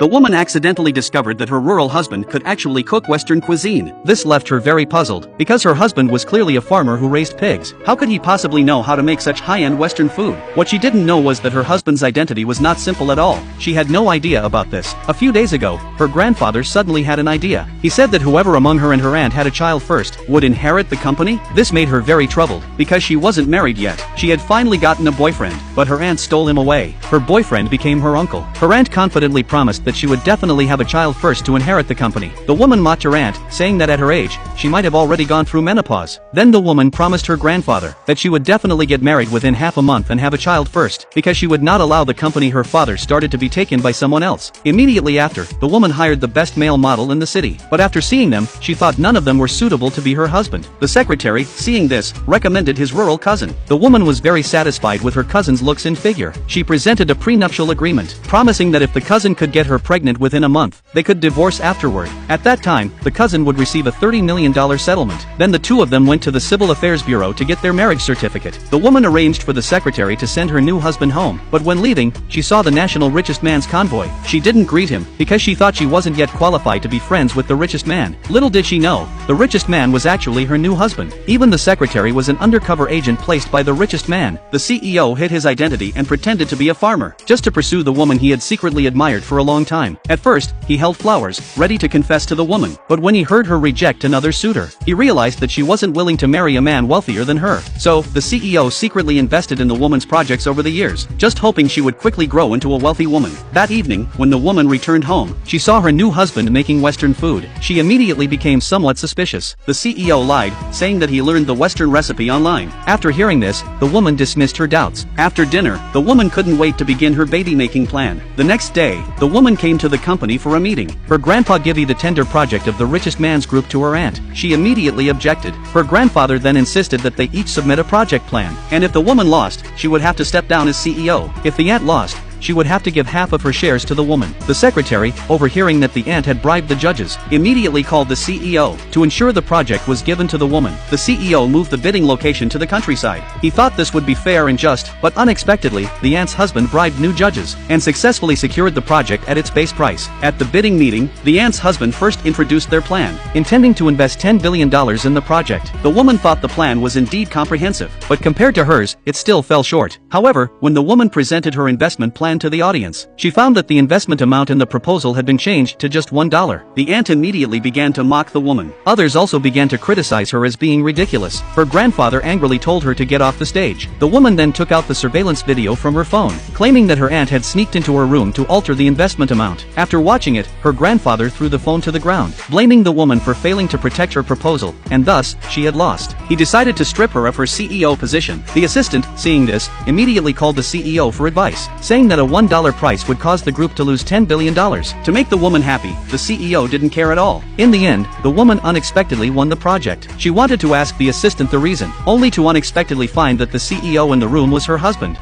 The woman accidentally discovered that her rural husband could actually cook Western cuisine. This left her very puzzled, because her husband was clearly a farmer who raised pigs. How could he possibly know how to make such high-end Western food? What she didn't know was that her husband's identity was not simple at all. She had no idea about this. A few days ago, her grandfather suddenly had an idea. He said that whoever among her and her aunt had a child first would inherit the company. This made her very troubled, because she wasn't married yet. She had finally gotten a boyfriend, but her aunt stole him away. Her boyfriend became her uncle. Her aunt confidently promised that she would definitely have a child first to inherit the company. The woman mocked her aunt, saying that at her age, she might have already gone through menopause. Then the woman promised her grandfather that she would definitely get married within half a month and have a child first, because she would not allow the company her father started to be taken by someone else. Immediately after, the woman hired the best male model in the city. But after seeing them, she thought none of them were suitable to be her husband. The secretary, seeing this, recommended his rural cousin. The woman was very satisfied with her cousin's looks and figure. She presented a prenuptial agreement, promising that if the cousin could get her pregnant within a month, they could divorce afterward. At that time, the cousin would receive a $30 million settlement. Then the two of them went to the Civil Affairs Bureau to get their marriage certificate. The woman arranged for the secretary to send her new husband home, but when leaving, she saw the national richest man's convoy. She didn't greet him, because she thought she wasn't yet qualified to be friends with the richest man. Little did she know, the richest man was actually her new husband. Even the secretary was an undercover agent placed by the richest man. The CEO hid his identity and pretended to be a farmer, just to pursue the woman he had secretly admired for a long time. At first, he held flowers, ready to confess to the woman, but when he heard her reject another suitor, he realized that she wasn't willing to marry a man wealthier than her. So, the CEO secretly invested in the woman's projects over the years, just hoping she would quickly grow into a wealthy woman. That evening, when the woman returned home, she saw her new husband making Western food. She immediately became somewhat suspicious. The CEO lied, saying that he learned the Western recipe online. After hearing this, the woman dismissed her doubts. After dinner, the woman couldn't wait to begin her baby-making plan. The next day, the woman came to the company for a meeting. Her grandpa gave the tender project of the richest man's group to her aunt. She immediately objected. Her grandfather then insisted that they each submit a project plan, and if the woman lost, she would have to step down as CEO. If the aunt lost, she would have to give half of her shares to the woman. The secretary, overhearing that the aunt had bribed the judges, immediately called the CEO to ensure the project was given to the woman. The CEO moved the bidding location to the countryside. He thought this would be fair and just, but unexpectedly, the aunt's husband bribed new judges and successfully secured the project at its base price. At the bidding meeting, the aunt's husband first introduced their plan, intending to invest $10 billion in the project. The woman thought the plan was indeed comprehensive, but compared to hers, it still fell short. However, when the woman presented her investment plan to the audience, she found that the investment amount in the proposal had been changed to just $1. The aunt immediately began to mock the woman. Others also began to criticize her as being ridiculous. Her grandfather angrily told her to get off the stage. The woman then took out the surveillance video from her phone, claiming that her aunt had sneaked into her room to alter the investment amount. After watching it, her grandfather threw the phone to the ground, blaming the woman for failing to protect her proposal, and thus, she had lost. He decided to strip her of her CEO position. The assistant, seeing this, immediately called the CEO for advice, saying that a $1 price would cause the group to lose $10 billion. To make the woman happy, the CEO didn't care at all. In the end, the woman unexpectedly won the project. She wanted to ask the assistant the reason, only to unexpectedly find that the CEO in the room was her husband.